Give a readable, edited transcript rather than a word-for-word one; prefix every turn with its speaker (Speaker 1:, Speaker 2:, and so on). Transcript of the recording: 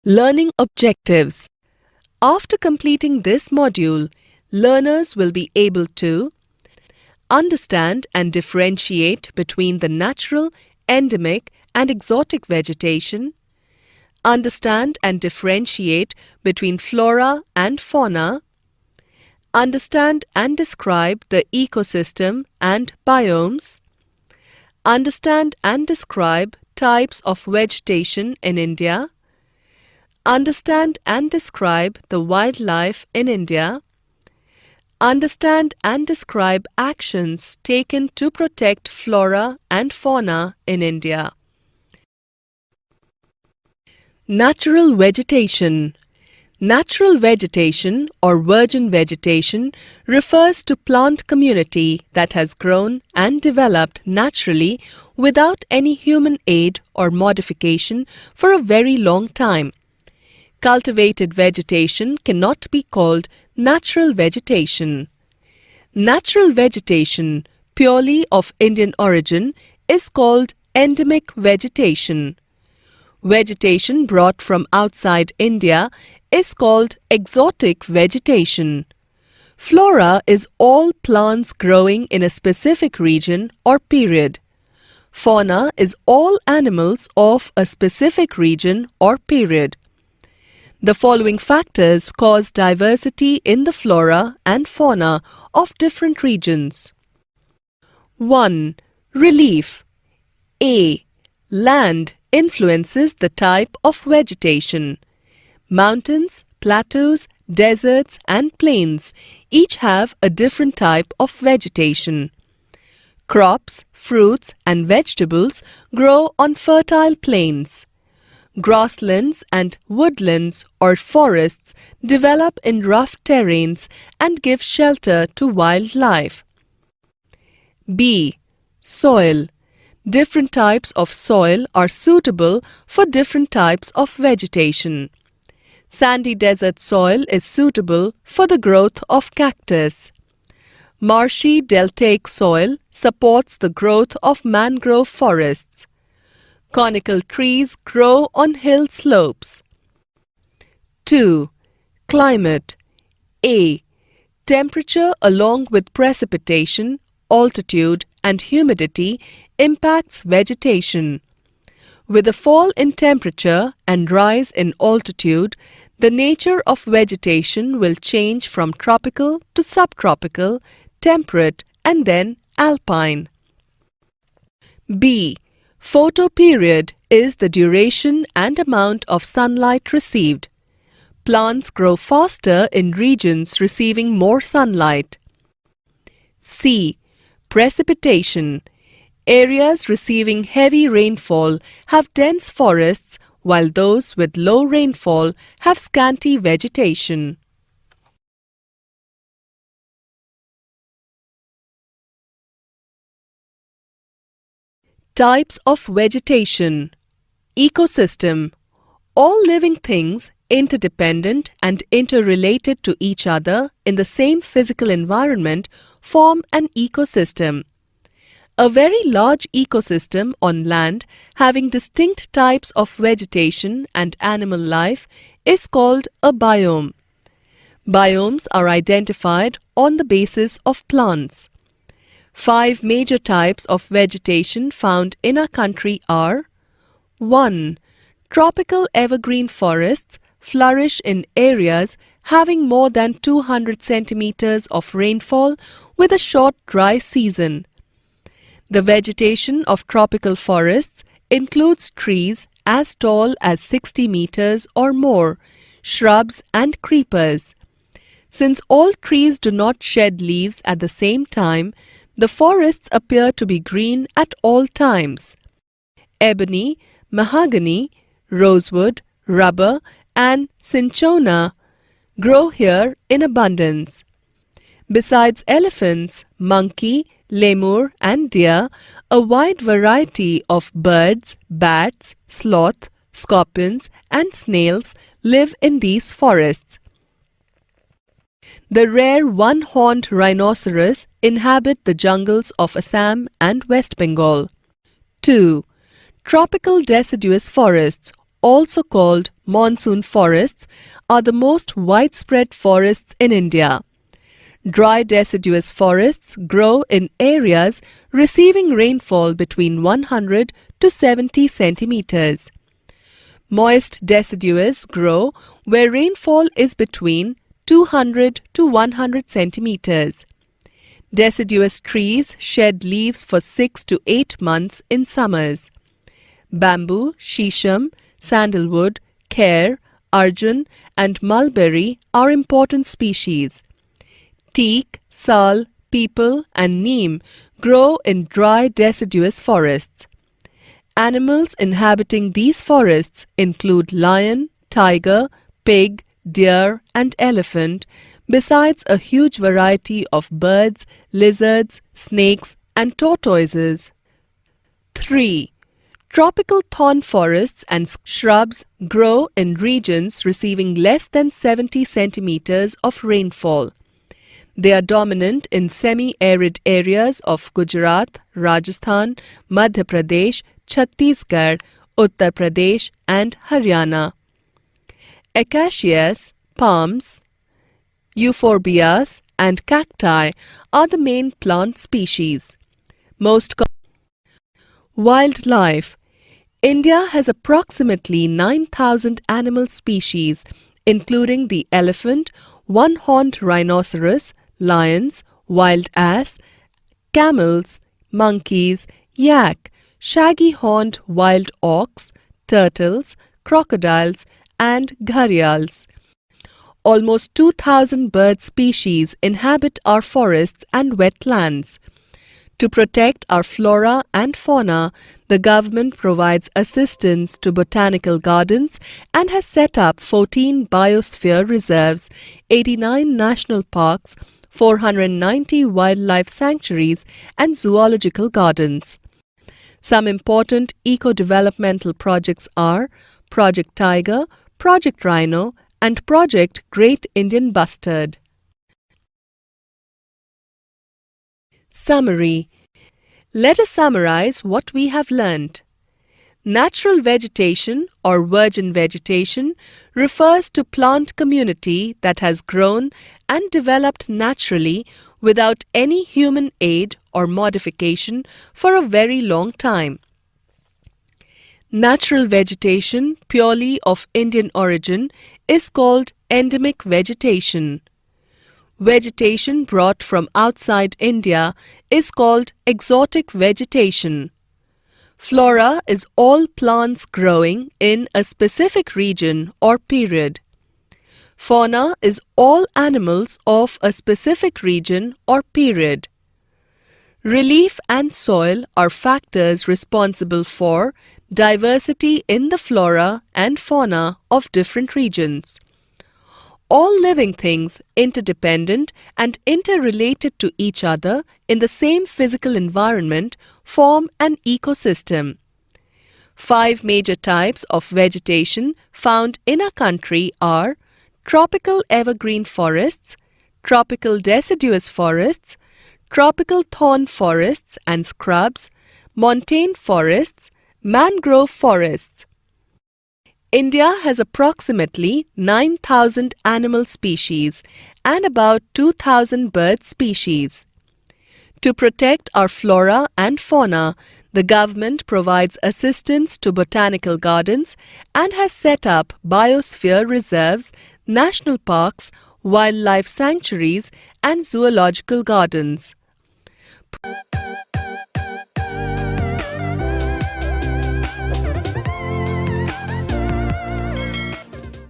Speaker 1: Learning objectives. After completing this module, learners will be able to understand and differentiate between the natural, endemic and exotic vegetation, understand and differentiate between flora and fauna, understand and describe the ecosystem and biomes, understand and describe types of vegetation in India, understand and describe the wildlife in India, understand and describe actions taken to protect flora and fauna in India. Natural vegetation. Natural vegetation or virgin vegetation refers to plant community that has grown and developed naturally without any human aid or modification for a very long time. Cultivated vegetation cannot be called natural vegetation. Natural vegetation, purely of Indian origin, is called endemic vegetation. Vegetation brought from outside India is called exotic vegetation. Flora is all plants growing in a specific region or period. Fauna is all animals of a specific region or period. The following factors cause diversity in the flora and fauna of different regions. 1. Relief. A. Land influences the type of vegetation. Mountains, plateaus, deserts and plains each have a different type of vegetation. Crops, fruits and vegetables grow on fertile plains. Grasslands and woodlands or forests develop in rough terrains and give shelter to wildlife. B. Soil. Different types of soil are suitable for different types of vegetation. Sandy desert soil is suitable for the growth of cactus. Marshy deltaic soil supports the growth of mangrove forests. Conical trees grow on hill slopes. 2. Climate. A. Temperature along with precipitation, altitude and humidity impacts vegetation. With a fall in temperature and rise in altitude, the nature of vegetation will change from tropical to subtropical, temperate and then alpine. B. Photoperiod is the duration and amount of sunlight received. Plants grow faster in regions receiving more sunlight. C. Precipitation. Areas receiving heavy rainfall have dense forests, while those with low rainfall have scanty vegetation. Types of vegetation. Ecosystem. All living things, interdependent and interrelated to each other in the same physical environment, form an ecosystem. A very large ecosystem on land having distinct types of vegetation and animal life is called a biome. Biomes are identified on the basis of plants. 5 major types of vegetation found in our country are: 1. Tropical evergreen forests flourish in areas having more than 200 centimeters of rainfall with a short dry season. The vegetation of tropical forests includes trees as tall as 60 meters or more, shrubs and creepers. Since all trees do not shed leaves at the same time, the forests appear to be green at all times. Ebony, mahogany, rosewood, rubber and cinchona grow here in abundance. Besides elephants, monkey, lemur and deer, a wide variety of birds, bats, sloth, scorpions and snails live in these forests. The rare one-horned rhinoceros inhabit the jungles of Assam and West Bengal. 2. Tropical deciduous forests, also called monsoon forests, are the most widespread forests in India. Dry deciduous forests grow in areas receiving rainfall between 100 to 70 centimeters. Moist deciduous grow where rainfall is between 200 to 100 centimeters. Deciduous trees shed leaves for 6 to 8 months in summers. Bamboo, shisham, sandalwood, kher, arjun and mulberry are important species. Teak, sal, peepal and neem grow in dry deciduous forests. Animals inhabiting these forests include lion, tiger, pig, deer and elephant, besides a huge variety of birds, lizards, snakes and tortoises. 3. Tropical thorn forests and shrubs grow in regions receiving less than 70 centimeters of rainfall. They are dominant in semi-arid areas of Gujarat, Rajasthan, Madhya Pradesh, Chhattisgarh, Uttar Pradesh and Haryana. Acacias, palms, euphorbias and cacti are the main plant species. Wildlife. India has approximately 9,000 animal species, including the elephant, one-horned rhinoceros, lions, wild ass, camels, monkeys, yak, shaggy-horned wild ox, turtles, crocodiles, and gharials. Almost 2,000 bird species inhabit our forests and wetlands. To protect our flora and fauna, the government provides assistance to botanical gardens and has set up 14 biosphere reserves, 89 national parks, 490 wildlife sanctuaries and zoological gardens. Some important eco-developmental projects are Project Tiger, Project Rhino and Project Great Indian Bustard. Summary. Let us summarize what we have learnt. Natural vegetation or virgin vegetation refers to plant community that has grown and developed naturally without any human aid or modification for a very long time. Natural vegetation purely of Indian origin is called endemic vegetation. Vegetation brought from outside India is called exotic vegetation. Flora is all plants growing in a specific region or period. Fauna is all animals of a specific region or period. Relief and soil are factors responsible for diversity in the flora and fauna of different regions. All living things, interdependent and interrelated to each other in the same physical environment, form an ecosystem. 5 major types of vegetation found in our country are tropical evergreen forests, tropical deciduous forests, tropical thorn forests and scrubs, montane forests, mangrove forests. India has approximately 9,000 animal species and about 2,000 bird species. To protect our flora and fauna, the government provides assistance to botanical gardens and has set up biosphere reserves, national parks, wildlife sanctuaries and zoological gardens.